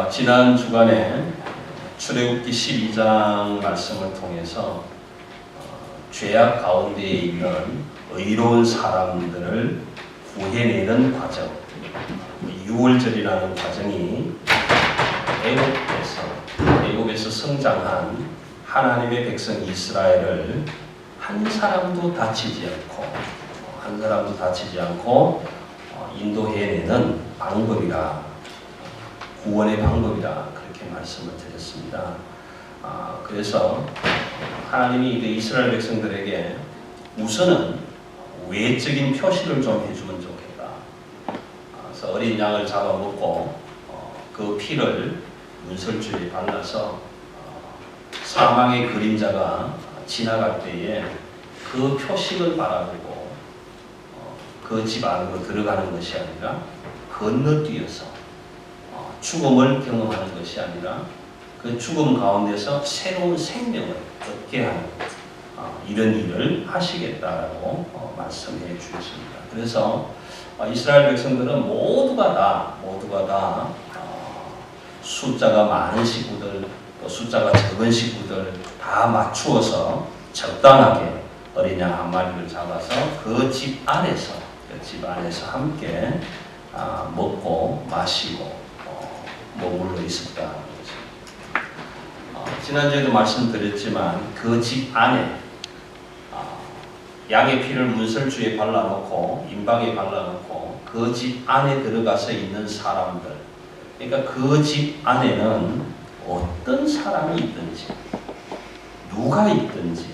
지난 주간에 출애굽기 12장 말씀을 통해서 죄악 가운데에 있는 의로운 사람들을 구해내는 과정, 유월절이라는 과정이 애굽에서 성장한 하나님의 백성 이스라엘을 한 사람도 다치지 않고 인도해내는 방법이라, 구원의 방법이라 그렇게 말씀을 드렸습니다. 그래서 하나님이 이스라엘 백성들에게 우선은 외적인 표시를 좀 해주면 좋겠다. 그래서 어린 양을 잡아먹고 그 피를 문설주에 발라서 사망의 그림자가 지나갈 때에 그 표식을 바라보고 그 집 안으로 들어가는 것이 아니라 건너뛰어서 죽음을 경험하는 것이 아니라 그 죽음 가운데서 새로운 생명을 얻게 하는 이런 일을 하시겠다라고 말씀해 주셨습니다. 그래서 이스라엘 백성들은 모두가 다 숫자가 많은 식구들, 또 숫자가 적은 식구들 다 맞추어서 적당하게 어린 양 한 마리를 잡아서 그 집 안에서 함께 먹고 마시고 머물러 있었다는 거죠. 지난주에도 말씀드렸지만 그 집 안에 양의 피를 문설주에 발라놓고 임박에 발라놓고 그 집 안에 들어가서 있는 사람들, 그러니까 그 집 안에는 어떤 사람이 있든지 누가 있든지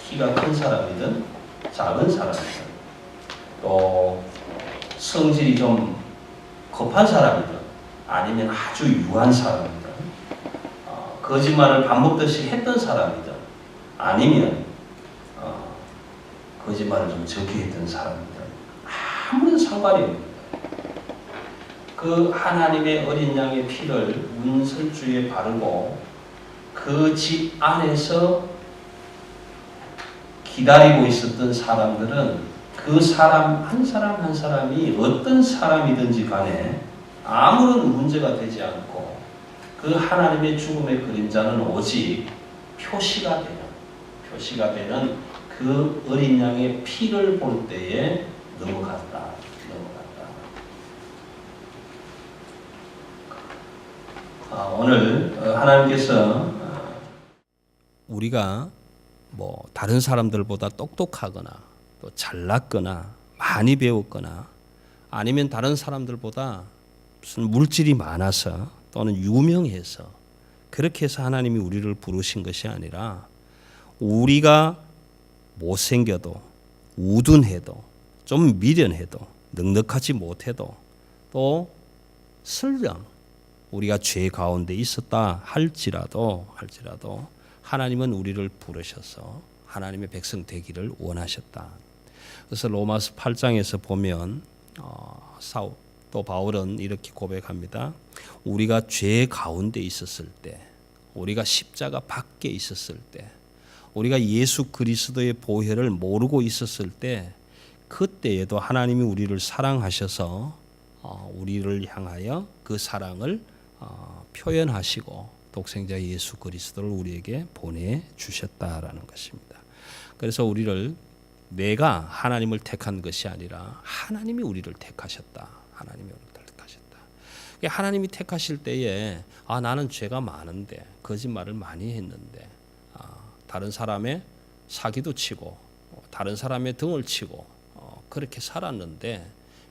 키가 큰 사람이든 작은 사람이든 또 성질이 좀 급한 사람이든 아니면 아주 유한 사람이든 거짓말을 밥 먹듯이 했던 사람이든 아니면 거짓말을 좀 적게 했던 사람이든 아무런 상관이 없습니다. 그 하나님의 어린 양의 피를 문설주에 바르고 그 집 안에서 기다리고 있었던 사람들은 그 사람 한 사람이 어떤 사람이든지 간에 아무런 문제가 되지 않고 그 하나님의 죽음의 그림자는 오직 표시가 되는 그 어린 양의 피를 볼 때에 넘어갔다. 오늘 하나님께서 우리가 다른 사람들보다 똑똑하거나 또 잘났거나 많이 배웠거나 아니면 다른 사람들보다 무슨 물질이 많아서 또는 유명해서 그렇게 해서 하나님이 우리를 부르신 것이 아니라 우리가 못생겨도 우둔해도 좀 미련해도 넉넉하지 못해도 또 설령 우리가 죄 가운데 있었다 할지라도 하나님은 우리를 부르셔서 하나님의 백성 되기를 원하셨다. 그래서 로마서 8장에서 보면 또 바울은 이렇게 고백합니다. 우리가 죄 가운데 있었을 때, 우리가 십자가 밖에 있었을 때, 우리가 예수 그리스도의 보혈을 모르고 있었을 때, 그때에도 하나님이 우리를 사랑하셔서 우리를 향하여 그 사랑을 표현하시고 독생자 예수 그리스도를 우리에게 보내주셨다라는 것입니다. 그래서 우리를 내가 하나님을 택한 것이 아니라 하나님이 우리를 택하셨다. 하나님이 택하실 때에 나는 죄가 많은데 거짓말을 많이 했는데 다른 사람의 사기도 치고 다른 사람의 등을 치고 그렇게 살았는데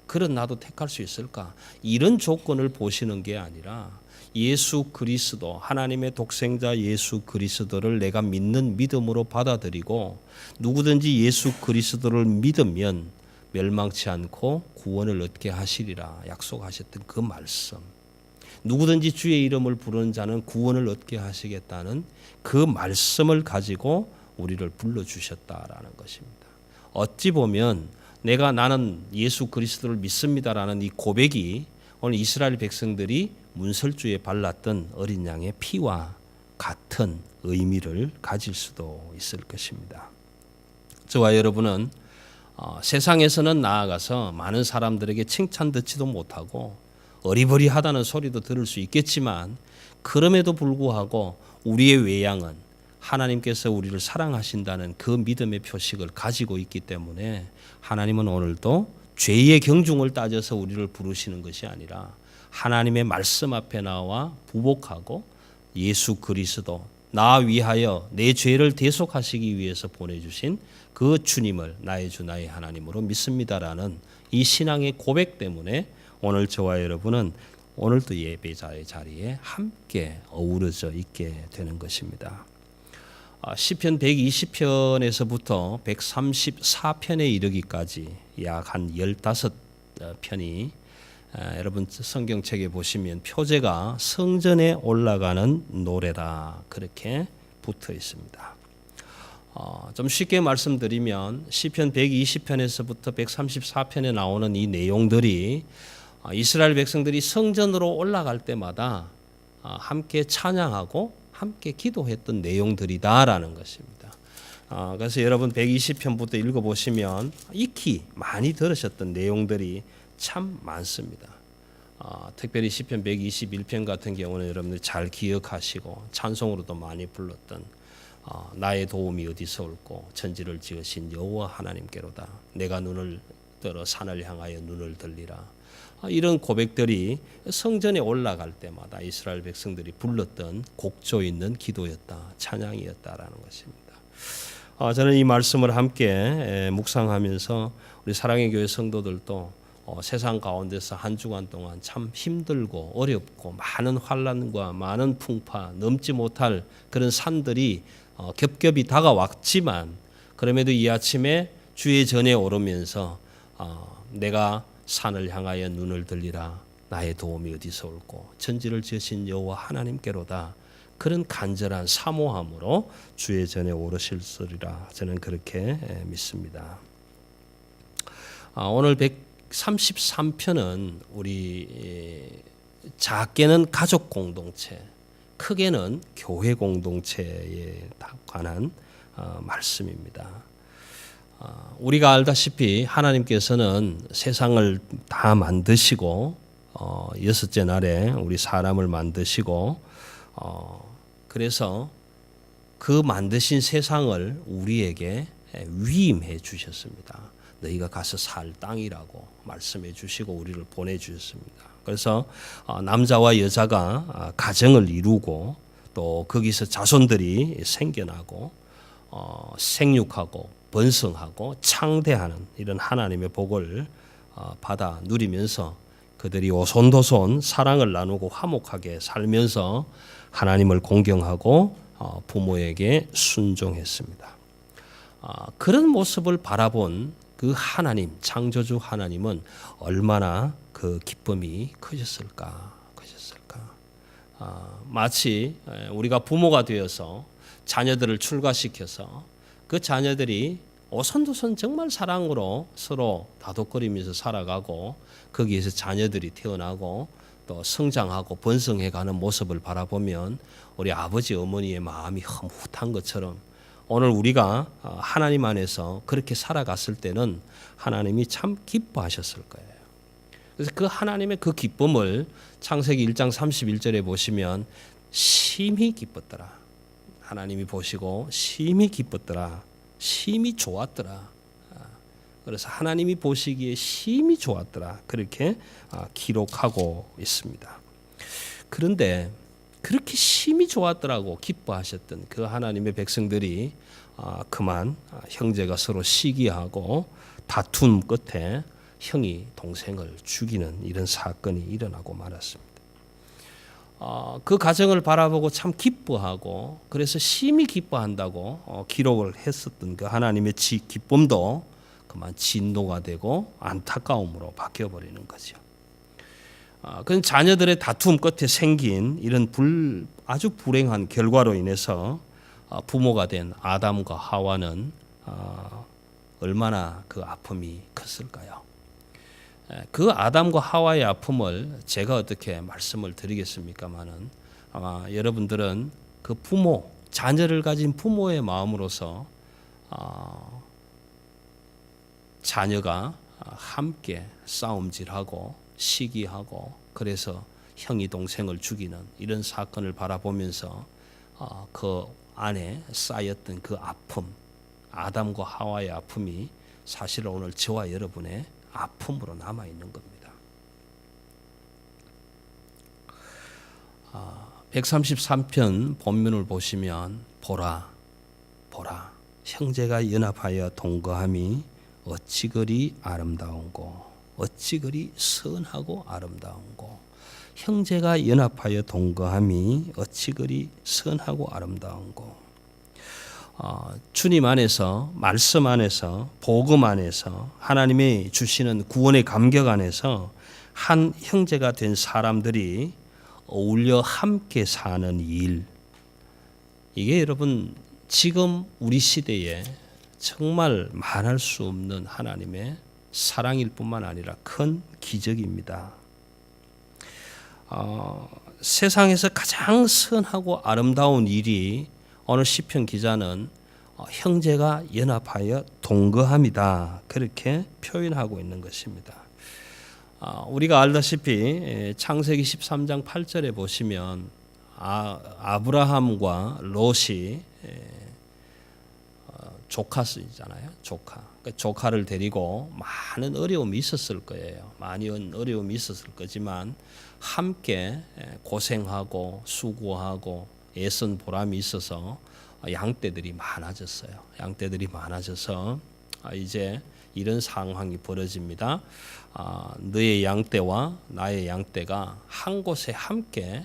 그런 나도 택할 수 있을까? 이런 조건을 보시는 게 아니라 예수 그리스도, 하나님의 독생자 예수 그리스도를 내가 믿는 믿음으로 받아들이고 누구든지 예수 그리스도를 믿으면 멸망치 않고 구원을 얻게 하시리라 약속하셨던 그 말씀, 누구든지 주의 이름을 부르는 자는 구원을 얻게 하시겠다는 그 말씀을 가지고 우리를 불러주셨다라는 것입니다. 어찌 보면 나는 예수 그리스도를 믿습니다라는 이 고백이 오늘 이스라엘 백성들이 문설주에 발랐던 어린 양의 피와 같은 의미를 가질 수도 있을 것입니다. 저와 여러분은 세상에서는 나아가서 많은 사람들에게 칭찬 듣지도 못하고 어리버리하다는 소리도 들을 수 있겠지만 그럼에도 불구하고 우리의 외양은 하나님께서 우리를 사랑하신다는 그 믿음의 표식을 가지고 있기 때문에 하나님은 오늘도 죄의 경중을 따져서 우리를 부르시는 것이 아니라 하나님의 말씀 앞에 나와 부복하고 예수 그리스도 나 위하여 내 죄를 대속하시기 위해서 보내주신 그 주님을 나의 주 나의 하나님으로 믿습니다라는 이 신앙의 고백 때문에 오늘 저와 여러분은 오늘도 예배자의 자리에 함께 어우러져 있게 되는 것입니다. 시편 120편에서부터 134편에 이르기까지 약 한 15편이 여러분 성경책에 보시면 표제가 성전에 올라가는 노래다 그렇게 붙어 있습니다. 좀 쉽게 말씀드리면 시편 120편에서부터 134편에 나오는 이 내용들이 이스라엘 백성들이 성전으로 올라갈 때마다 함께 찬양하고 함께 기도했던 내용들이다라는 것입니다. 그래서 여러분 120편부터 읽어보시면 익히 많이 들으셨던 내용들이 참 많습니다. 특별히 시편 121편 같은 경우는 여러분들 잘 기억하시고 찬송으로도 많이 불렀던 나의 도움이 어디서 올고 천지를 지으신 여호와 하나님께로다. 내가 눈을 들어 산을 향하여 눈을 들리라. 이런 고백들이 성전에 올라갈 때마다 이스라엘 백성들이 불렀던 곡조 있는 기도였다, 찬양이었다라는 것입니다. 저는 이 말씀을 함께 묵상하면서 우리 사랑의 교회 성도들도 세상 가운데서 한 주간 동안 참 힘들고 어렵고 많은 환난과 많은 풍파 넘지 못할 그런 산들이 겹겹이 다가왔지만 그럼에도 이 아침에 주의 전에 오르면서 내가 산을 향하여 눈을 들리라 나의 도움이 어디서 올고 천지를 지으신 여호와 하나님께로다 그런 간절한 사모함으로 주의 전에 오르실으리라 저는 그렇게 믿습니다. 오늘 133편은 우리 작게는 가족 공동체 크게는 교회 공동체에 관한 말씀입니다. 우리가 알다시피 하나님께서는 세상을 다 만드시고 여섯째 날에 우리 사람을 만드시고 그래서 그 만드신 세상을 우리에게 위임해 주셨습니다. 너희가 가서 살 땅이라고 말씀해 주시고 우리를 보내주셨습니다. 그래서 남자와 여자가 가정을 이루고 또 거기서 자손들이 생겨나고 생육하고 번성하고 창대하는 이런 하나님의 복을 받아 누리면서 그들이 오손도손 사랑을 나누고 화목하게 살면서 하나님을 공경하고 부모에게 순종했습니다. 그런 모습을 바라본 그 하나님, 창조주 하나님은 얼마나 그 기쁨이 크셨을까. 마치 우리가 부모가 되어서 자녀들을 출가시켜서 그 자녀들이 오손도손 정말 사랑으로 서로 다독거리면서 살아가고 거기에서 자녀들이 태어나고 또 성장하고 번성해가는 모습을 바라보면 우리 아버지 어머니의 마음이 흐뭇한 것처럼 오늘 우리가 하나님 안에서 그렇게 살아갔을 때는 하나님이 참 기뻐하셨을 거예요. 그래서 그 하나님의 그 기쁨을 창세기 1장 31절에 보시면 심히 기뻤더라. 하나님이 보시고 심히 기뻤더라. 심히 좋았더라. 그래서 하나님이 보시기에 심히 좋았더라. 그렇게 기록하고 있습니다. 그런데 그렇게 심히 좋았더라고 기뻐하셨던 그 하나님의 백성들이 그만 형제가 서로 시기하고 다툼 끝에 형이 동생을 죽이는 이런 사건이 일어나고 말았습니다. 그 가정을 바라보고 참 기뻐하고 그래서 심히 기뻐한다고 기록을 했었던 그 하나님의 기쁨도 그만 진노가 되고 안타까움으로 바뀌어버리는 거죠. 그건 자녀들의 다툼 끝에 생긴 이런 아주 불행한 결과로 인해서 부모가 된 아담과 하와는 얼마나 그 아픔이 컸을까요? 그 아담과 하와의 아픔을 제가 어떻게 말씀을 드리겠습니까마는 아마 여러분들은 그 부모, 자녀를 가진 부모의 마음으로서 자녀가 함께 싸움질하고 시기하고 그래서 형이 동생을 죽이는 이런 사건을 바라보면서 그 안에 쌓였던 그 아픔, 아담과 하와의 아픔이 사실 오늘 저와 여러분의 아픔으로 남아 있는 겁니다. 133편 본문을 보시면 보라 형제가 연합하여 동거함이 어찌 그리 아름다운고 어찌 그리 선하고 아름다운고 형제가 연합하여 동거함이 어찌 그리 선하고 아름다운고 주님 안에서 말씀 안에서 복음 안에서 하나님이 주시는 구원의 감격 안에서 한 형제가 된 사람들이 어울려 함께 사는 일, 이게 여러분 지금 우리 시대에 정말 말할 수 없는 하나님의 사랑일 뿐만 아니라 큰 기적입니다. 세상에서 가장 선하고 아름다운 일이 오늘 시편 기자는 형제가 연합하여 동거함이다, 그렇게 표현하고 있는 것입니다. 우리가 알다시피 창세기 13장 8절에 보시면 아브라함과 롯이 조카잖아요. 조카를 데리고 많은 어려움이 있었을 거예요. 많이 어려움이 있었을 거지만 함께 고생하고 수고하고 애쓴 보람이 있어서 양떼들이 많아졌어요. 양떼들이 많아져서 이제 이런 상황이 벌어집니다. 너의 양떼와 나의 양떼가 한 곳에 함께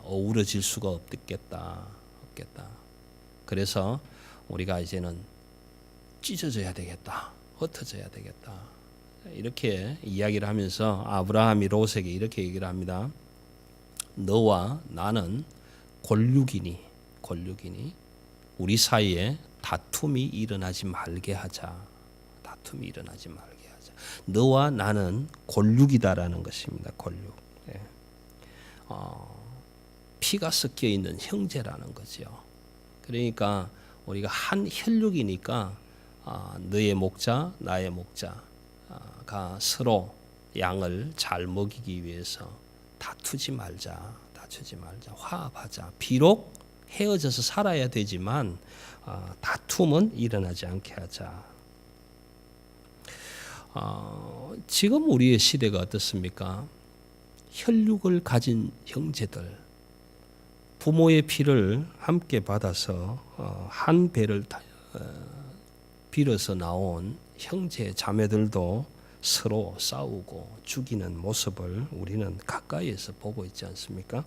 어우러질 수가 없겠다. 그래서 우리가 이제는 찢어져야 되겠다. 흩어져야 되겠다. 이렇게 이야기를 하면서 아브라함이 롯에게 이렇게 얘기를 합니다. 너와 나는 골육이니 우리 사이에 다툼이 일어나지 말게 하자. 너와 나는 골육이다라는 것입니다. 골육. 피가 섞여 있는 형제라는 거죠. 그러니까 우리가 한 혈육이니까 너의 목자 나의 목자가 서로 양을 잘 먹이기 위해서 다투지 말자. 화합하자. 비록 헤어져서 살아야 되지만 다툼은 일어나지 않게 하자. 지금 우리의 시대가 어떻습니까? 혈육을 가진 형제들, 부모의 피를 함께 받아서 한 배를 빌어서 나온 형제 자매들도 서로 싸우고 죽이는 모습을 우리는 가까이에서 보고 있지 않습니까?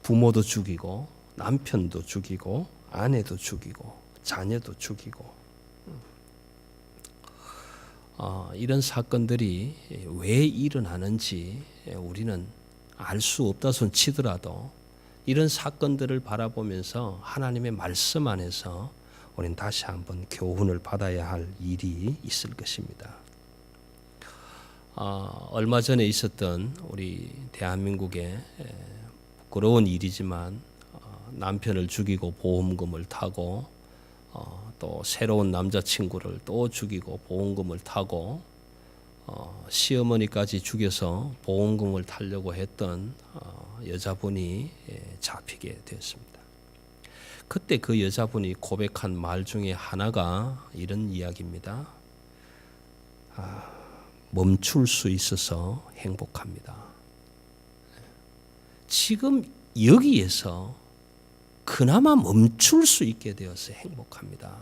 부모도 죽이고 남편도 죽이고 아내도 죽이고 자녀도 죽이고 이런 사건들이 왜 일어나는지 우리는 알 수 없다 손 치더라도 이런 사건들을 바라보면서 하나님의 말씀 안에서 우리는 다시 한번 교훈을 받아야 할 일이 있을 것입니다. 얼마 전에 있었던 우리 대한민국의 부끄러운 일이지만 남편을 죽이고 보험금을 타고 또 새로운 남자친구를 또 죽이고 보험금을 타고 시어머니까지 죽여서 보험금을 타려고 했던 여자분이 잡히게 되었습니다. 그때 그 여자분이 고백한 말 중에 하나가 이런 이야기입니다. 멈출 수 있어서 행복합니다. 지금 여기에서 그나마 멈출 수 있게 되어서 행복합니다.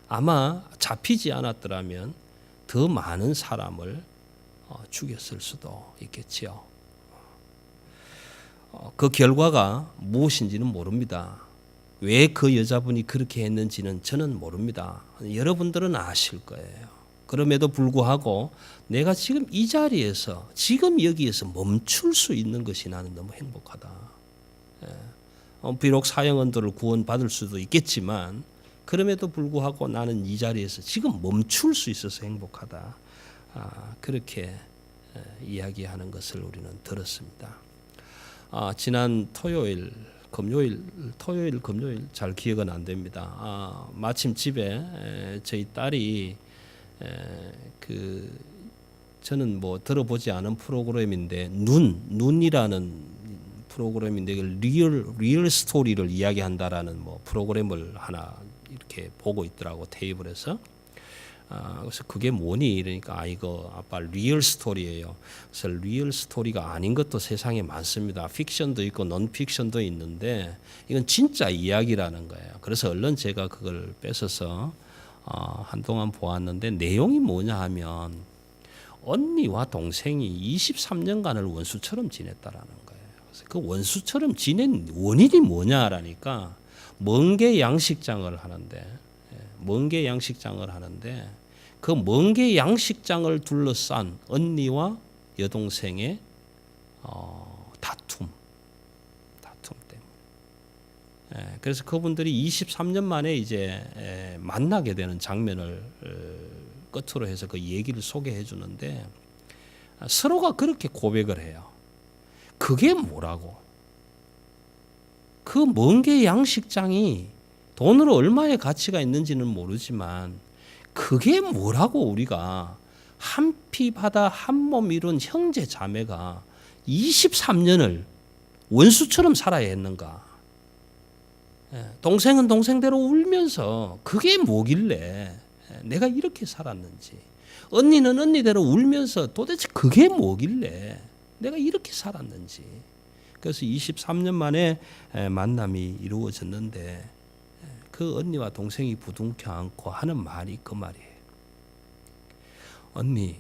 아마 잡히지 않았더라면 더 많은 사람을 죽였을 수도 있겠지요. 그 결과가 무엇인지는 모릅니다. 왜 그 여자분이 그렇게 했는지는 저는 모릅니다. 여러분들은 아실 거예요. 그럼에도 불구하고 내가 지금 이 자리에서 지금 여기에서 멈출 수 있는 것이 나는 너무 행복하다. 비록 사형언도를 구원받을 수도 있겠지만 그럼에도 불구하고 나는 이 자리에서 지금 멈출 수 있어서 행복하다. 그렇게 이야기하는 것을 우리는 들었습니다. 지난 토요일, 금요일 잘 기억은 안 됩니다. 마침 집에 저희 딸이 저는 뭐 들어보지 않은 프로그램인데 눈이라는 프로그램인데 리얼 스토리를 이야기한다라는 뭐 프로그램을 하나 이렇게 보고 있더라고 테이블에서. 그래서 그게 뭐니 이러니까 이거 아빠 리얼 스토리예요. 그래서 리얼 스토리가 아닌 것도 세상에 많습니다. 픽션도 있고 논픽션도 있는데 이건 진짜 이야기라는 거예요. 그래서 얼른 제가 그걸 뺏어서 한동안 보았는데 내용이 뭐냐 하면 언니와 동생이 23년간을 원수처럼 지냈다라는 거예요. 그래서 그 원수처럼 지낸 원인이 뭐냐라니까 멍게 양식장을 하는데 그 멍게 양식장을 둘러싼 언니와 여동생의 다툼 때문에. 그래서 그분들이 23년 만에 이제 만나게 되는 장면을 끝으로 해서 그 얘기를 소개해 주는데 서로가 그렇게 고백을 해요. 그게 뭐라고? 그 멍게 양식장이 돈으로 얼마의 가치가 있는지는 모르지만 그게 뭐라고 우리가 한 피 바다 한 몸 이룬 형제 자매가 23년을 원수처럼 살아야 했는가? 동생은 동생대로 울면서 그게 뭐길래 내가 이렇게 살았는지, 언니는 언니대로 울면서 도대체 그게 뭐길래 내가 이렇게 살았는지. 그래서 23년 만에 만남이 이루어졌는데 그 언니와 동생이 부둥켜 안고 하는 말이 그 말이에요. 언니,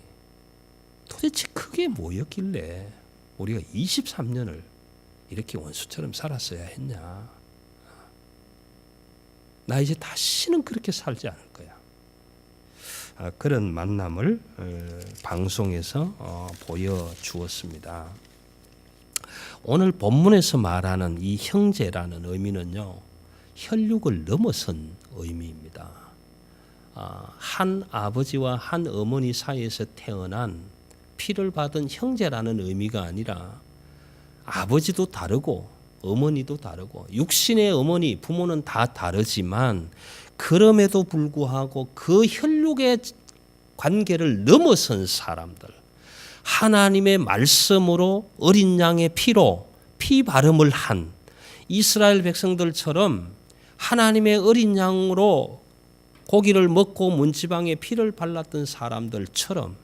도대체 그게 뭐였길래 우리가 23년을 이렇게 원수처럼 살았어야 했냐? 나 이제 다시는 그렇게 살지 않을 거야. 그런 만남을 방송에서 보여주었습니다. 오늘 본문에서 말하는 이 형제라는 의미는요, 혈육을 넘어선 의미입니다. 한 아버지와 한 어머니 사이에서 태어난 피를 받은 형제라는 의미가 아니라 아버지도 다르고 어머니도 다르고 육신의 어머니 부모는 다 다르지만 그럼에도 불구하고 그 혈육의 관계를 넘어선 사람들, 하나님의 말씀으로 어린 양의 피로 피 발음을 한 이스라엘 백성들처럼 하나님의 어린 양으로 고기를 먹고 문지방에 피를 발랐던 사람들처럼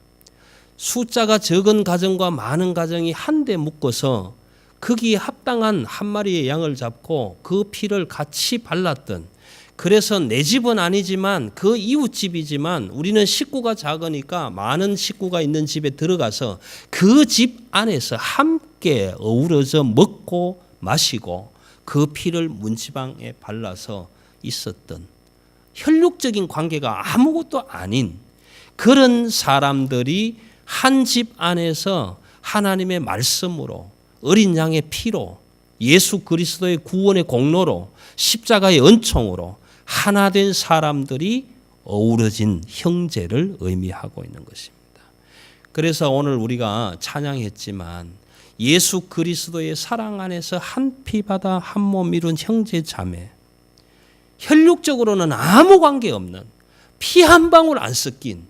숫자가 적은 가정과 많은 가정이 한데 묶어서 거기에 합당한 한 마리의 양을 잡고 그 피를 같이 발랐던, 그래서 내 집은 아니지만 그 이웃집이지만 우리는 식구가 작으니까 많은 식구가 있는 집에 들어가서 그 집 안에서 함께 어우러져 먹고 마시고 그 피를 문지방에 발라서 있었던 혈육적인 관계가 아무것도 아닌 그런 사람들이 한 집 안에서 하나님의 말씀으로 어린 양의 피로 예수 그리스도의 구원의 공로로 십자가의 은총으로 하나 된 사람들이 어우러진 형제를 의미하고 있는 것입니다. 그래서 오늘 우리가 찬양했지만 예수 그리스도의 사랑 안에서 한 피 바다 한 몸 이룬 형제 자매, 혈육적으로는 아무 관계 없는 피 한 방울 안 섞인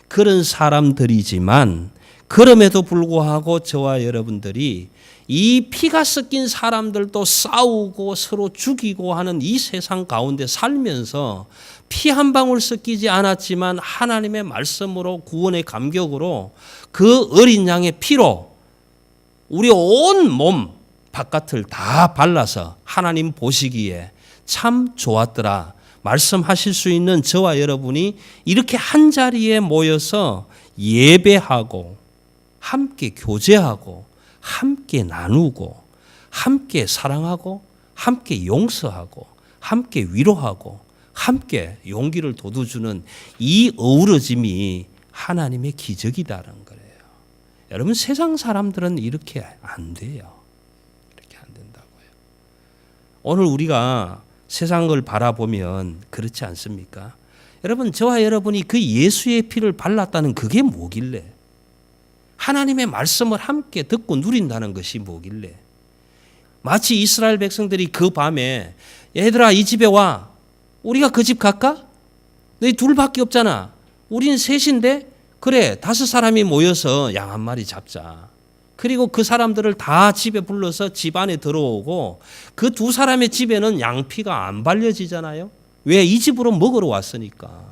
그런 사람들이지만 그럼에도 불구하고 저와 여러분들이 이 피가 섞인 사람들도 싸우고 서로 죽이고 하는 이 세상 가운데 살면서 피 한 방울 섞이지 않았지만 하나님의 말씀으로 구원의 감격으로 그 어린 양의 피로 우리 온 몸 바깥을 다 발라서 하나님 보시기에 참 좋았더라 말씀하실 수 있는 저와 여러분이 이렇게 한 자리에 모여서 예배하고 함께 교제하고 함께 나누고 함께 사랑하고 함께 용서하고 함께 위로하고 함께 용기를 돋워주는 이 어우러짐이 하나님의 기적이다라는 거예요. 여러분, 세상 사람들은 이렇게 안 돼요. 이렇게 안 된다고요. 오늘 우리가 세상을 바라보면 그렇지 않습니까? 여러분, 저와 여러분이 그 예수의 피를 발랐다는 그게 뭐길래? 하나님의 말씀을 함께 듣고 누린다는 것이 뭐길래? 마치 이스라엘 백성들이 그 밤에 얘들아 이 집에 와. 우리가 그 집 갈까? 너희 둘밖에 없잖아. 우린 셋인데 그래, 5사람이 모여서 양 한 마리 잡자. 그리고 그 사람들을 다 집에 불러서 집 안에 들어오고 그 2사람의 집에는 양피가 안 발려지잖아요. 왜? 이 집으로 먹으러 왔으니까.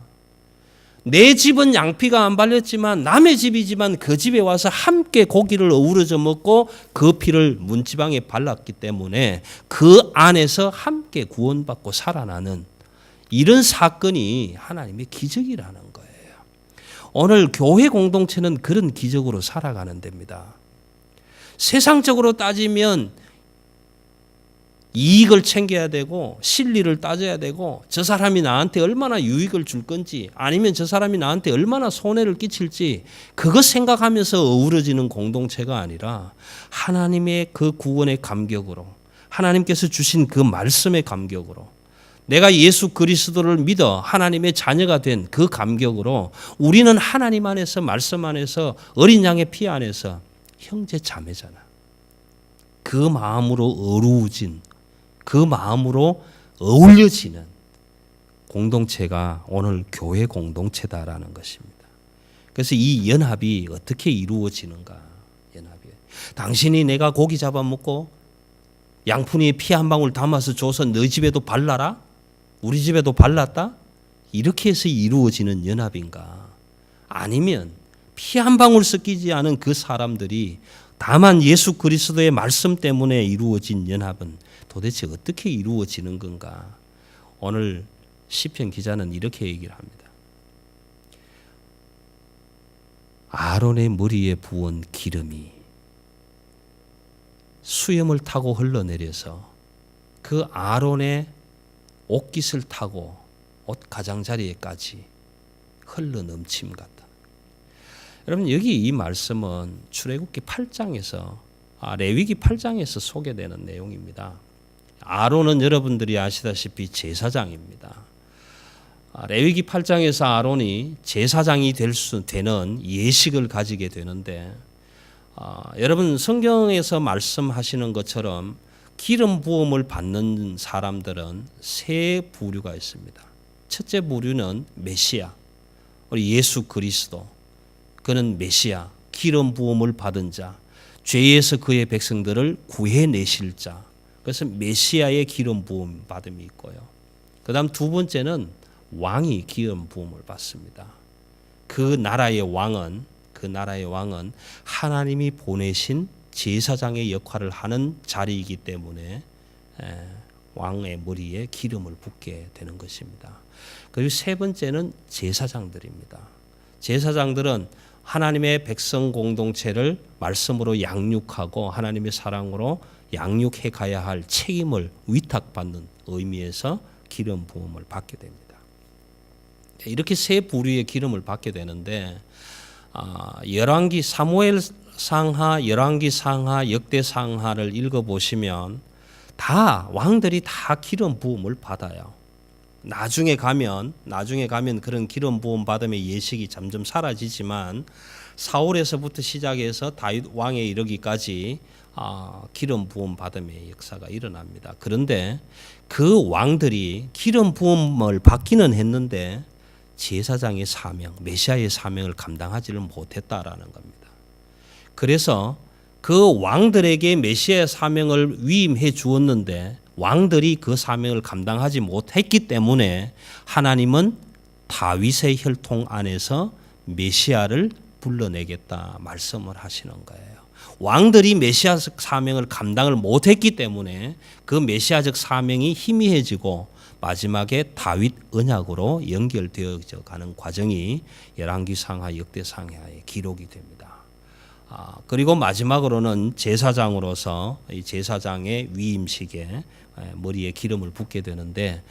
내 집은 양피가 안 발렸지만 남의 집이지만 그 집에 와서 함께 고기를 어우러져 먹고 그 피를 문지방에 발랐기 때문에 그 안에서 함께 구원받고 살아나는 이런 사건이 하나님의 기적이라는 거예요. 오늘 교회 공동체는 그런 기적으로 살아가는 데입니다. 세상적으로 따지면 이익을 챙겨야 되고 실리를 따져야 되고 저 사람이 나한테 얼마나 유익을 줄 건지 아니면 저 사람이 나한테 얼마나 손해를 끼칠지 그것 생각하면서 어우러지는 공동체가 아니라 하나님의 그 구원의 감격으로 하나님께서 주신 그 말씀의 감격으로 내가 예수 그리스도를 믿어 하나님의 자녀가 된 그 감격으로 우리는 하나님 안에서 말씀 안에서 어린 양의 피 안에서 형제 자매잖아. 그 마음으로 어루우진 그 마음으로 어울려지는 공동체가 오늘 교회 공동체다라는 것입니다. 그래서 이 연합이 어떻게 이루어지는가? 연합이. 당신이 내가 고기 잡아먹고 양푼이에 피 한 방울 담아서 줘서 너 집에도 발라라? 우리 집에도 발랐다? 이렇게 해서 이루어지는 연합인가? 아니면 피 한 방울 섞이지 않은 그 사람들이 다만 예수 그리스도의 말씀 때문에 이루어진 연합은 도대체 어떻게 이루어지는 건가? 오늘 시편 기자는 이렇게 얘기를 합니다. 아론의 머리에 부은 기름이 수염을 타고 흘러내려서 그 아론의 옷깃을 타고 옷 가장자리에까지 흘러넘침 같다. 여러분 여기 이 말씀은 출애굽기 8장에서 레위기 8장에서 소개되는 내용입니다. 아론은 여러분들이 아시다시피 제사장입니다. 레위기 8장에서 아론이 제사장이 되는 예식을 가지게 되는데 여러분 성경에서 말씀하시는 것처럼 기름 부음을 받는 사람들은 세 부류가 있습니다. 첫째 부류는 메시아, 우리 예수 그리스도. 그는 메시아, 기름 부음을 받은 자, 죄에서 그의 백성들을 구해내실 자. 그래서 메시아의 기름 부음 받음이 있고요. 그 다음 두 번째는 왕이 기름 부음을 받습니다. 그 나라의 왕은 하나님이 보내신 제사장의 역할을 하는 자리이기 때문에 왕의 머리에 기름을 붓게 되는 것입니다. 그리고 세 번째는 제사장들입니다. 제사장들은 하나님의 백성 공동체를 말씀으로 양육하고 하나님의 사랑으로 양육해 가야 할 책임을 위탁받는 의미에서 기름 부음을 받게 됩니다. 이렇게 세 부류의 기름을 받게 되는데 열왕기 사무엘상하, 열왕기상하, 역대상하를 읽어보시면 다 왕들이 다 기름 부음을 받아요. 나중에 가면 그런 기름 부음 받음의 예식이 점점 사라지지만 사울에서부터 시작해서 다윗 왕에 이르기까지 기름 부음 받음의 역사가 일어납니다. 그런데 그 왕들이 기름 부음을 받기는 했는데 제사장의 사명, 메시아의 사명을 감당하지를 못했다라는 겁니다. 그래서 그 왕들에게 메시아의 사명을 위임해 주었는데 왕들이 그 사명을 감당하지 못했기 때문에 하나님은 다윗의 혈통 안에서 메시아를 불러내겠다 말씀을 하시는 거예요. 왕들이 메시아적 사명을 감당을 못했기 때문에 그 메시아적 사명이 희미해지고 마지막에 다윗 언약으로 연결되어져 가는 과정이 열왕기상하, 역대상하의 기록이 됩니다. 그리고 마지막으로는 제사장으로서 이 제사장의 위임식에 머리에 기름을 붓게 되는데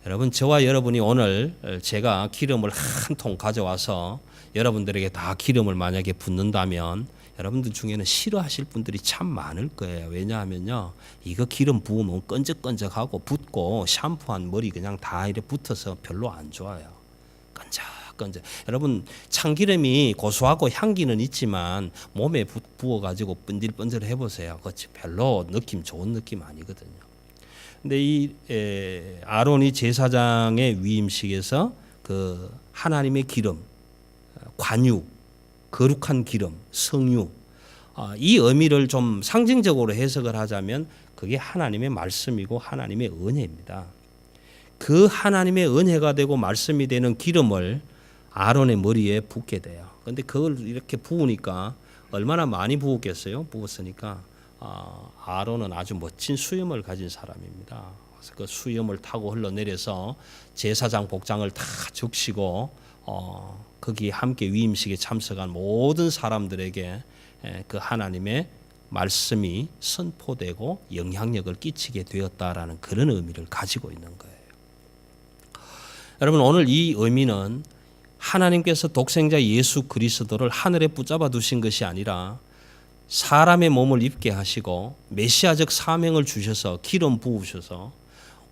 여러분 저와 여러분이 오늘 제가 기름을 한 통 가져와서 여러분들에게 다 기름을 만약에 붓는다면 여러분들 중에는 싫어하실 분들이 참 많을 거예요. 왜냐하면요, 이거 기름 부으면 끈적끈적하고 붓고 샴푸한 머리 그냥 다 이렇게 붙어서 별로 안 좋아요. 끈적끈적. 여러분 참기름이 고소하고 향기는 있지만 몸에 부어가지고 번질번질 해보세요. 그렇지 별로 느낌 좋은 느낌 아니거든요. 근데 이 아론이 제사장의 위임식에서 그 하나님의 기름 관유 거룩한 기름, 성유. 이 의미를 좀 상징적으로 해석을 하자면 그게 하나님의 말씀이고 하나님의 은혜입니다. 그 하나님의 은혜가 되고 말씀이 되는 기름을 아론의 머리에 붓게 돼요. 그런데 그걸 이렇게 부으니까 얼마나 많이 부었겠어요? 부었으니까 아론은 아주 멋진 수염을 가진 사람입니다. 그래서 그 수염을 타고 흘러내려서 제사장 복장을 다 적시고 거기 함께 위임식에 참석한 모든 사람들에게 그 하나님의 말씀이 선포되고 영향력을 끼치게 되었다라는 그런 의미를 가지고 있는 거예요. 여러분, 오늘 이 의미는 하나님께서 독생자 예수 그리스도를 하늘에 붙잡아 두신 것이 아니라 사람의 몸을 입게 하시고 메시아적 사명을 주셔서 기름 부으셔서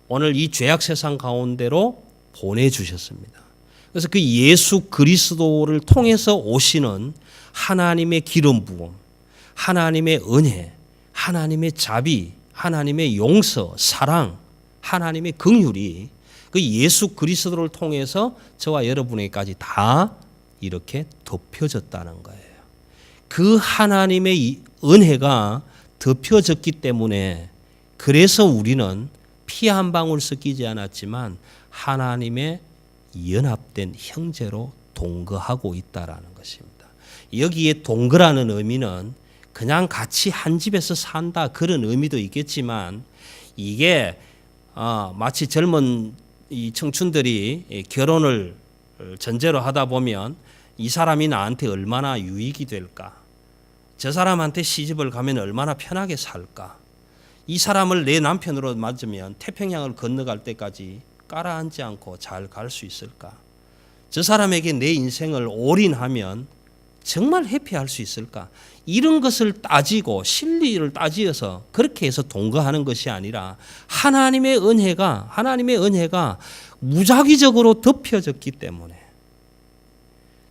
오늘 이 죄악 세상 가운데로 보내주셨습니다. 그래서 그 예수 그리스도를 통해서 오시는 하나님의 기름 부음, 하나님의 은혜, 하나님의 자비, 하나님의 용서, 사랑, 하나님의 긍휼이 그 예수 그리스도를 통해서 저와 여러분에게까지 다 이렇게 덮여졌다는 거예요. 그 하나님의 은혜가 덮여졌기 때문에 그래서 우리는 피 한 방울 섞이지 않았지만 하나님의 연합된 형제로 동거하고 있다라는 것입니다. 여기에 동거라는 의미는 그냥 같이 한 집에서 산다 그런 의미도 있겠지만 이게 마치 젊은 이 청춘들이 결혼을 전제로 하다 보면 이 사람이 나한테 얼마나 유익이 될까? 저 사람한테 시집을 가면 얼마나 편하게 살까? 이 사람을 내 남편으로 맞으면 태평양을 건너갈 때까지 깔아앉지 않고 잘 갈 수 있을까? 저 사람에게 내 인생을 올인하면 정말 해피할 수 있을까? 이런 것을 따지고 실리를 따지어서 그렇게 해서 동거하는 것이 아니라 하나님의 은혜가 무작위적으로 덮여졌기 때문에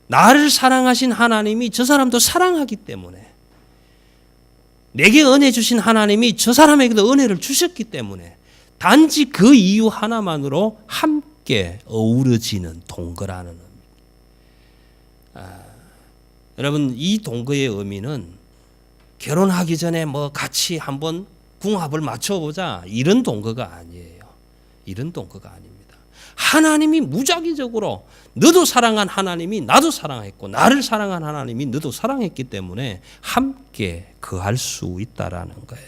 나를 사랑하신 하나님이 저 사람도 사랑하기 때문에 내게 은혜 주신 하나님이 저 사람에게도 은혜를 주셨기 때문에 단지 그 이유 하나만으로 함께 어우러지는 동거라는 의미. 여러분, 이 동거의 의미는 결혼하기 전에 뭐 같이 한번 궁합을 맞춰보자 이런 동거가 아니에요. 이런 동거가 아닙니다. 하나님이 무작위적으로 너도 사랑한 하나님이 나도 사랑했고 나를 사랑한 하나님이 너도 사랑했기 때문에 함께 거할 수 있다라는 거예요.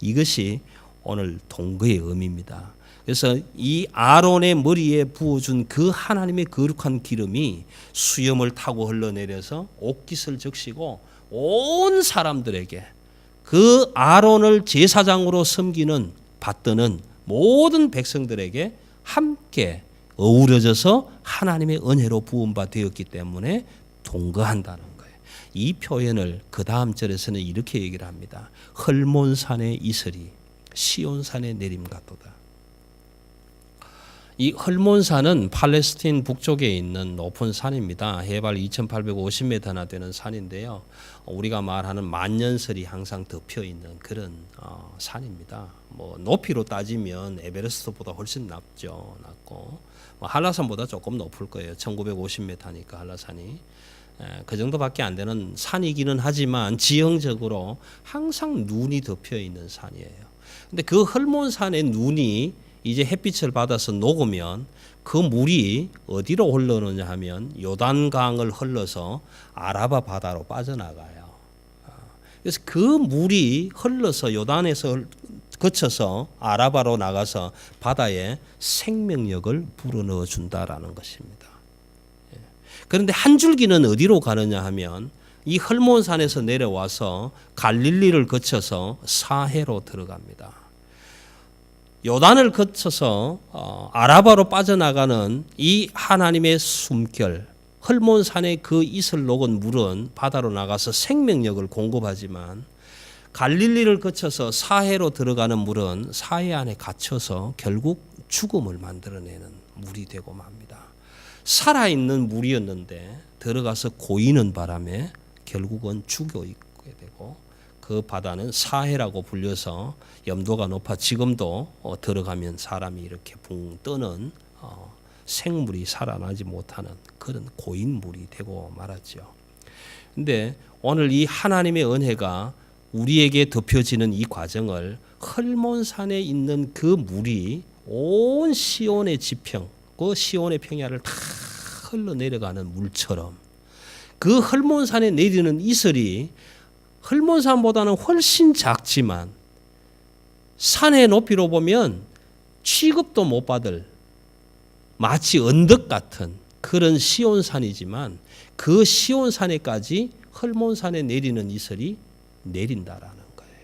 이것이 오늘 동거의 의미입니다. 그래서 이 아론의 머리에 부어준 그 하나님의 거룩한 기름이 수염을 타고 흘러내려서 옷깃을 적시고 온 사람들에게 그 아론을 제사장으로 섬기는 받드는 모든 백성들에게 함께 어우러져서 하나님의 은혜로 부음바 되었기 때문에 동거한다는 거예요. 이 표현을 그 다음 절에서는 이렇게 얘기를 합니다. 헐몬산의 이슬이 시온산의 내림 같도다. 이 헐몬산은 팔레스틴 북쪽에 있는 높은 산입니다. 해발 2850m나 되는 산인데요. 우리가 말하는 만년설이 항상 덮여 있는 그런 산입니다. 뭐 높이로 따지면 에베레스트보다 훨씬 낮고 한라산보다 조금 높을 거예요. 1950m니까 한라산이. 그 정도밖에 안 되는 산이기는 하지만 지형적으로 항상 눈이 덮여 있는 산이에요. 근데 그 헐몬산의 눈이 이제 햇빛을 받아서 녹으면 그 물이 어디로 흘러오느냐 하면 요단강을 흘러서 아라바 바다로 빠져나가요. 그래서 그 물이 흘러서 요단에서 거쳐서 아라바로 나가서 바다에 생명력을 불어넣어 준다라는 것입니다. 그런데 한 줄기는 어디로 가느냐 하면 이 헐몬산에서 내려와서 갈릴리를 거쳐서 사해로 들어갑니다. 요단을 거쳐서 아라바로 빠져나가는 이 하나님의 숨결, 헐몬산의 그 이슬 녹은 물은 바다로 나가서 생명력을 공급하지만 갈릴리를 거쳐서 사해로 들어가는 물은 사해 안에 갇혀서 결국 죽음을 만들어내는 물이 되고 맙니다. 살아있는 물이었는데 들어가서 고이는 바람에 결국은 죽어있게 되고 그 바다는 사해라고 불려서 염도가 높아 지금도 들어가면 사람이 이렇게 붕 뜨는 생물이 살아나지 못하는 그런 고인 물이 되고 말았죠. 근데 오늘 이 하나님의 은혜가 우리에게 덮여지는 이 과정을 헐몬산에 있는 그 물이 온 시온의 지평, 그 시온의 평야를 다 흘러내려가는 물처럼 그 헐몬산에 내리는 이슬이 헐몬산보다는 훨씬 작지만 산의 높이로 보면 취급도 못 받을 마치 언덕 같은 그런 시온산이지만 그 시온산에까지 헐몬산에 내리는 이슬이 내린다라는 거예요.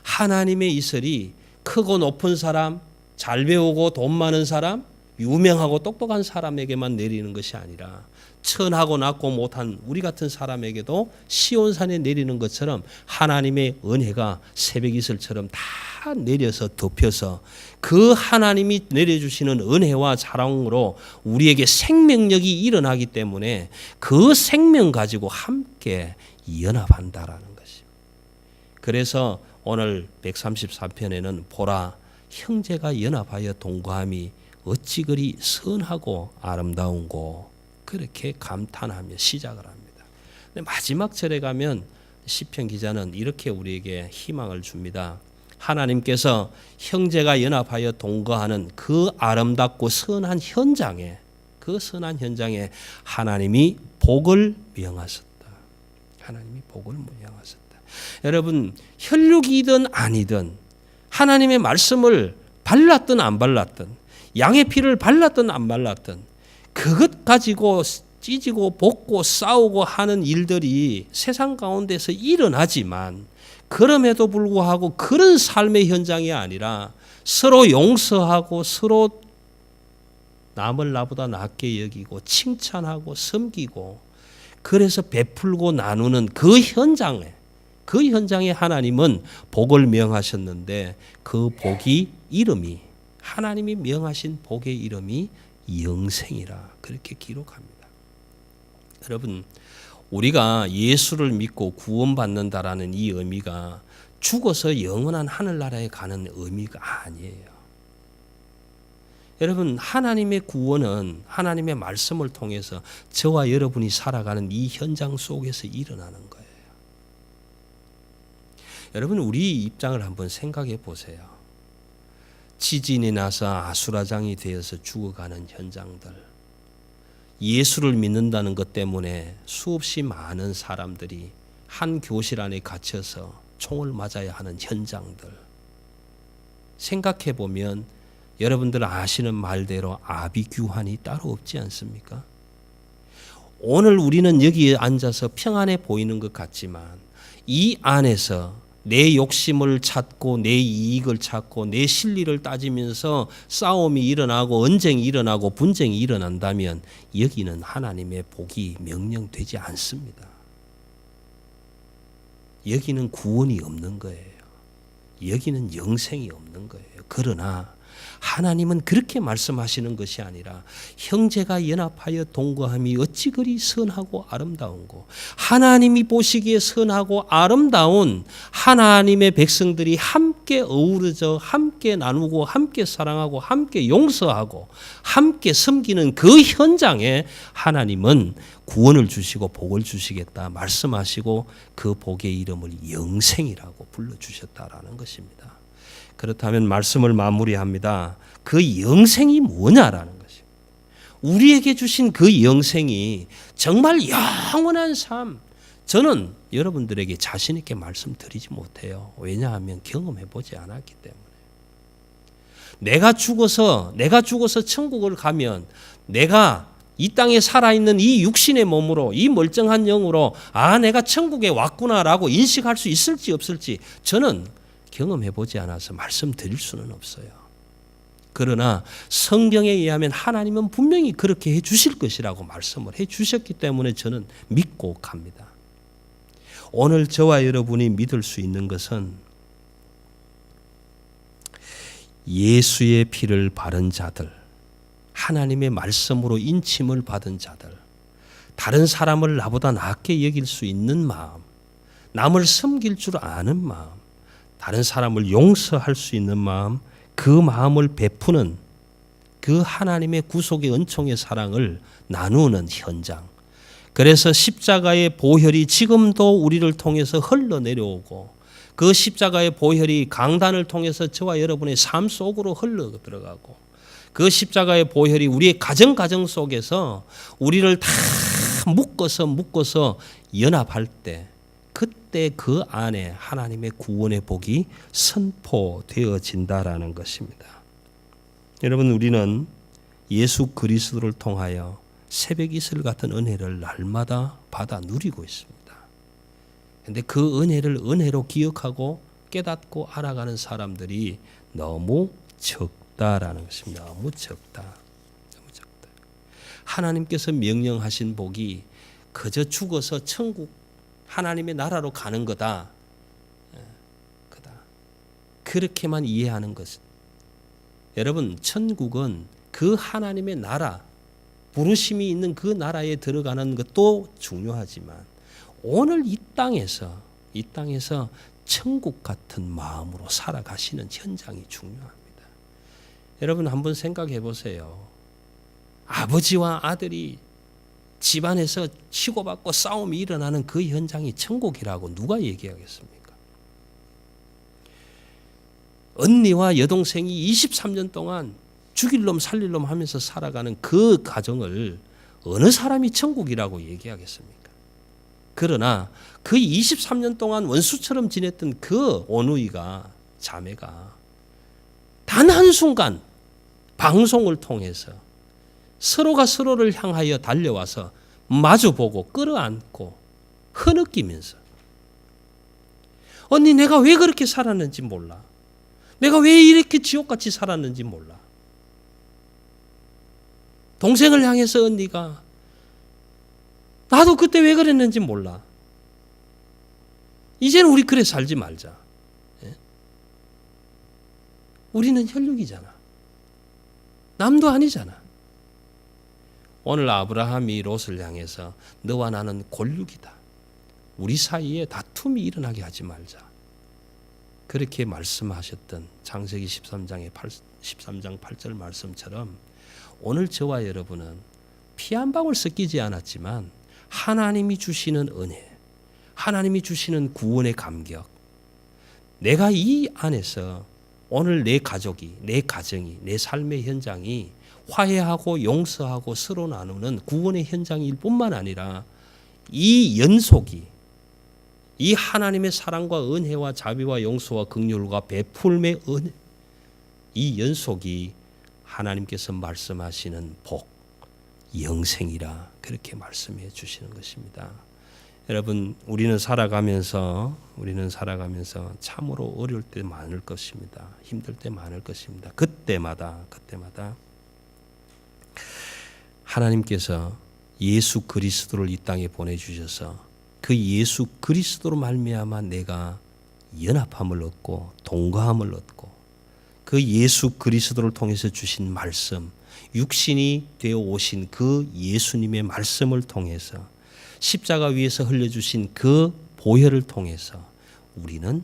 하나님의 이슬이 크고 높은 사람, 잘 배우고 돈 많은 사람, 유명하고 똑똑한 사람에게만 내리는 것이 아니라 천하고 낮고 못한 우리 같은 사람에게도 시온산에 내리는 것처럼 하나님의 은혜가 새벽 이슬처럼 다 내려서 덮여서 그 하나님이 내려주시는 은혜와 사랑으로 우리에게 생명력이 일어나기 때문에 그 생명 가지고 함께 연합한다라는 것입니다. 그래서 오늘 133편에는 보라 형제가 연합하여 동거함이 어찌 그리 선하고 아름다운고 그렇게 감탄하며 시작을 합니다. 근데 마지막 절에 가면 시편 기자는 이렇게 우리에게 희망을 줍니다. 하나님께서 형제가 연합하여 동거하는 그 아름답고 선한 현장에 그 선한 현장에 하나님이 복을 명하셨다. 하나님이 복을 명하셨다. 여러분 혈육이든 아니든 하나님의 말씀을 발랐든 안 발랐든 양의 피를 발랐든 안 발랐든 그것 가지고 찢고 볶고 싸우고 하는 일들이 세상 가운데서 일어나지만 그럼에도 불구하고 그런 삶의 현장이 아니라 서로 용서하고 서로 남을 나보다 낫게 여기고 칭찬하고 섬기고 그래서 베풀고 나누는 그 현장에 하나님은 복을 명하셨는데 그 복이 이름이 하나님이 명하신 복의 이름이 영생이라 그렇게 기록합니다. 여러분 우리가 예수를 믿고 구원받는다라는 이 의미가 죽어서 영원한 하늘나라에 가는 의미가 아니에요. 여러분 하나님의 구원은 하나님의 말씀을 통해서 저와 여러분이 살아가는 이 현장 속에서 일어나는 거예요. 여러분 우리 입장을 한번 생각해 보세요. 지진이 나서 아수라장이 되어서 죽어가는 현장들, 예수를 믿는다는 것 때문에 수없이 많은 사람들이 한 교실 안에 갇혀서 총을 맞아야 하는 현장들, 생각해 보면 여러분들 아시는 말대로 아비규환이 따로 없지 않습니까? 오늘 우리는 여기에 앉아서 평안해 보이는 것 같지만 이 안에서 내 욕심을 찾고 내 이익을 찾고 내 실리를 따지면서 싸움이 일어나고 언쟁이 일어나고 분쟁이 일어난다면 여기는 하나님의 복이 명령되지 않습니다. 여기는 구원이 없는 거예요. 여기는 영생이 없는 거예요. 그러나 하나님은 그렇게 말씀하시는 것이 아니라 형제가 연합하여 동거함이 어찌 그리 선하고 아름다운고 하나님이 보시기에 선하고 아름다운 하나님의 백성들이 함께 어우러져 함께 나누고 함께 사랑하고 함께 용서하고 함께 섬기는 그 현장에 하나님은 구원을 주시고 복을 주시겠다 말씀하시고 그 복의 이름을 영생이라고 불러주셨다라는 것입니다. 그렇다면 말씀을 마무리합니다. 그 영생이 뭐냐라는 것입니다. 우리에게 주신 그 영생이 정말 영원한 삶. 저는 여러분들에게 자신 있게 말씀드리지 못해요. 왜냐하면 경험해 보지 않았기 때문에. 내가 죽어서 천국을 가면 내가 이 땅에 살아있는 이 육신의 몸으로 이 멀쩡한 영으로 내가 천국에 왔구나라고 인식할 수 있을지 없을지 저는 경험해 보지 않아서 말씀드릴 수는 없어요. 그러나 성경에 의하면 하나님은 분명히 그렇게 해 주실 것이라고 말씀을 해 주셨기 때문에 저는 믿고 갑니다. 오늘 저와 여러분이 믿을 수 있는 것은 예수의 피를 바른 자들, 하나님의 말씀으로 인침을 받은 자들, 다른 사람을 나보다 낫게 여길 수 있는 마음, 남을 섬길 줄 아는 마음, 다른 사람을 용서할 수 있는 마음, 그 마음을 베푸는 그 하나님의 구속의 은총의 사랑을 나누는 현장, 그래서 십자가의 보혈이 지금도 우리를 통해서 흘러내려오고 그 십자가의 보혈이 강단을 통해서 저와 여러분의 삶 속으로 흘러 들어가고 그 십자가의 보혈이 우리의 가정 속에서 우리를 다 묶어서 연합할 때 그때 그 안에 하나님의 구원의 복이 선포되어진다라는 것입니다. 여러분, 우리는 예수 그리스도를 통하여 새벽 이슬 같은 은혜를 날마다 받아 누리고 있습니다. 그런데 그 은혜를 은혜로 기억하고 깨닫고 알아가는 사람들이 너무 적다라는 것입니다. 너무 적다. 하나님께서 명령하신 복이 그저 죽어서 천국 하나님의 나라로 가는 거다. 그렇게만 이해하는 것은, 여러분, 천국은 그 하나님의 나라, 부르심이 있는 그 나라에 들어가는 것도 중요하지만 오늘 이 땅에서 천국 같은 마음으로 살아가시는 현장이 중요합니다. 여러분, 한번 생각해 보세요. 아버지와 아들이 집안에서 치고받고 싸움이 일어나는 그 현장이 천국이라고 누가 얘기하겠습니까? 언니와 여동생이 23년 동안 죽일 놈 살릴 놈 하면서 살아가는 그 가정을 어느 사람이 천국이라고 얘기하겠습니까? 그러나 그 23년 동안 원수처럼 지냈던 그 오누이가, 자매가 단 한순간 방송을 통해서 서로가 서로를 향하여 달려와서 마주보고 끌어안고 흐느끼면서, 언니 내가 왜 그렇게 살았는지 몰라. 내가 왜 이렇게 지옥같이 살았는지 몰라. 동생을 향해서 언니가 나도 그때 왜 그랬는지 몰라. 이제는 우리 그래 살지 말자. 우리는 혈육이잖아. 남도 아니잖아. 오늘 아브라함이 롯을 향해서 너와 나는 골육이다. 우리 사이에 다툼이 일어나게 하지 말자. 그렇게 말씀하셨던 창세기 13장 8절 말씀처럼 오늘 저와 여러분은 피 한 방울 섞이지 않았지만 하나님이 주시는 은혜, 하나님이 주시는 구원의 감격, 내가 이 안에서 오늘 내 가족이, 내 가정이, 내 삶의 현장이 화해하고 용서하고 서로 나누는 구원의 현장일 뿐만 아니라 이 연속이, 이 하나님의 사랑과 은혜와 자비와 용서와 긍휼과 베풀매 은혜, 이 연속이 하나님께서 말씀하시는 복, 영생이라 그렇게 말씀해 주시는 것입니다. 여러분, 우리는 살아가면서 참으로 어려울 때 많을 것입니다. 힘들 때 많을 것입니다. 그때마다 하나님께서 예수 그리스도를 이 땅에 보내주셔서 그 예수 그리스도로 말미암아 내가 연합함을 얻고 동거함을 얻고 그 예수 그리스도를 통해서 주신 말씀, 육신이 되어 오신 그 예수님의 말씀을 통해서 십자가 위에서 흘려주신 그 보혈을 통해서 우리는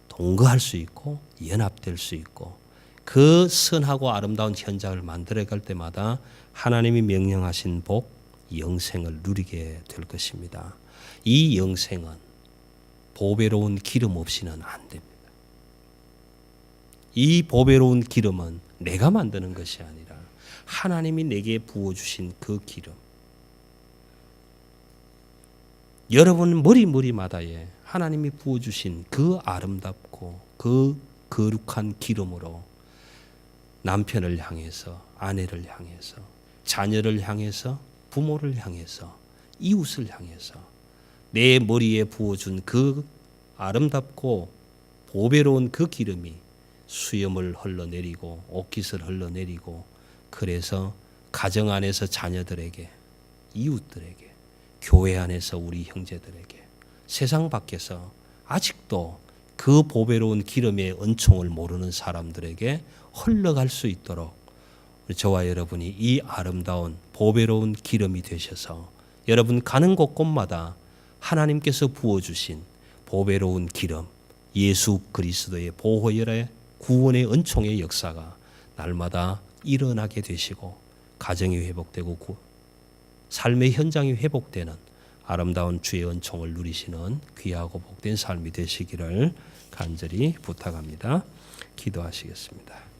동거할 수 있고 연합될 수 있고 그 선하고 아름다운 현장을 만들어갈 때마다 하나님이 명령하신 복, 영생을 누리게 될 것입니다. 이 영생은 보배로운 기름 없이는 안 됩니다. 이 보배로운 기름은 내가 만드는 것이 아니라 하나님이 내게 부어주신 그 기름. 여러분 머리마다에 하나님이 부어주신 그 아름답고 그 거룩한 기름으로 남편을 향해서, 아내를 향해서, 자녀를 향해서, 부모를 향해서, 이웃을 향해서 내 머리에 부어준 그 아름답고 보배로운 그 기름이 수염을 흘러내리고 옷깃을 흘러내리고 그래서 가정 안에서 자녀들에게, 이웃들에게, 교회 안에서 우리 형제들에게, 세상 밖에서 아직도 그 보배로운 기름의 은총을 모르는 사람들에게 흘러갈 수 있도록 저와 여러분이 이 아름다운 보배로운 기름이 되셔서 여러분 가는 곳곳마다 하나님께서 부어주신 보배로운 기름, 예수 그리스도의 보혈의 구원의 은총의 역사가 날마다 일어나게 되시고 가정이 회복되고 삶의 현장이 회복되는 아름다운 주의 은총을 누리시는 귀하고 복된 삶이 되시기를 간절히 부탁합니다. 기도하시겠습니다.